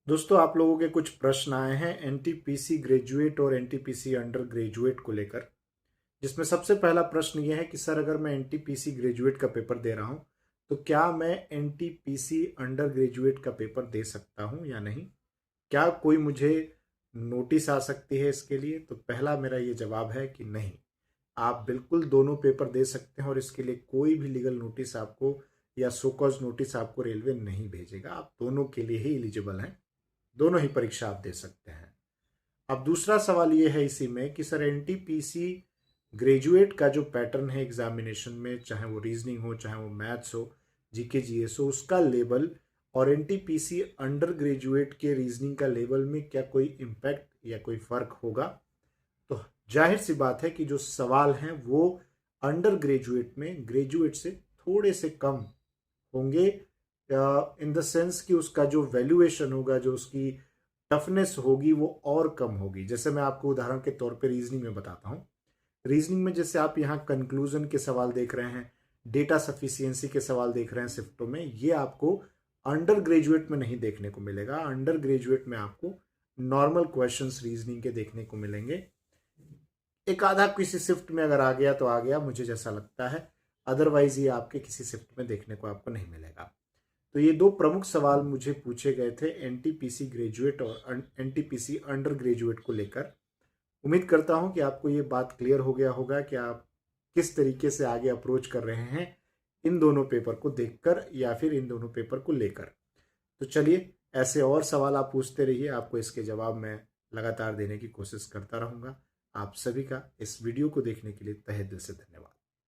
दोस्तों, आप लोगों के कुछ प्रश्न आए हैं एनटीपीसी ग्रेजुएट और एनटीपीसी अंडर ग्रेजुएट को लेकर। जिसमें सबसे पहला प्रश्न यह है कि सर, अगर मैं एनटीपीसी ग्रेजुएट का पेपर दे रहा हूं तो क्या मैं एनटीपीसी अंडर ग्रेजुएट का पेपर दे सकता हूं या नहीं? क्या कोई मुझे नोटिस आ सकती है इसके लिए? तो पहला मेरा ये जवाब है कि नहीं, आप बिल्कुल दोनों पेपर दे सकते हैं और इसके लिए कोई भी लीगल नोटिस आपको या शोकॉज नोटिस आपको रेलवे नहीं भेजेगा। आप दोनों के लिए ही एलिजिबल हैं, दोनों ही परीक्षा आप दे सकते हैं। अब दूसरा सवाल ये है इसी में कि सर, एनटीपीसी ग्रेजुएट का जो पैटर्न है एग्जामिनेशन में, चाहे वो रीजनिंग हो, चाहे वो मैथ्स हो, जीके जीएस हो, उसका लेवल और एनटीपीसी अंडर ग्रेजुएट के रीजनिंग का लेवल में क्या कोई इम्पैक्ट या कोई फर्क होगा? तो जाहिर सी बात है कि जो सवाल हैं वो अंडर ग्रेजुएट में ग्रेजुएट से थोड़े से कम होंगे, इन द सेंस कि उसका जो वैल्यूएशन होगा, जो उसकी टफनेस होगी, वो और कम होगी। जैसे मैं आपको उदाहरण के तौर पे रीजनिंग में बताता हूँ। रीजनिंग में जैसे आप यहाँ कंक्लूजन के सवाल देख रहे हैं, डेटा सफिशियंसी के सवाल देख रहे हैं शिफ्टों में, ये आपको अंडर ग्रेजुएट में नहीं देखने को मिलेगा। अंडर ग्रेजुएट में आपको नॉर्मल क्वेश्चंस रीजनिंग के देखने को मिलेंगे। एक आधा किसी शिफ्ट में अगर आ गया तो आ गया, मुझे जैसा लगता है, अदरवाइज ये आपके किसी शिफ्ट में देखने को आपको नहीं मिलेगा। तो ये दो प्रमुख सवाल मुझे पूछे गए थे एनटीपीसी ग्रेजुएट और एनटीपीसी अंडर ग्रेजुएट को लेकर। उम्मीद करता हूं कि आपको ये बात क्लियर हो गया होगा कि आप किस तरीके से आगे अप्रोच कर रहे हैं इन दोनों पेपर को देखकर या फिर इन दोनों पेपर को लेकर। तो चलिए, ऐसे और सवाल आप पूछते रहिए, आपको इसके जवाब मैं लगातार देने की कोशिश करता रहूंगा। आप सभी का इस वीडियो को देखने के लिए तहे दिल से धन्यवाद।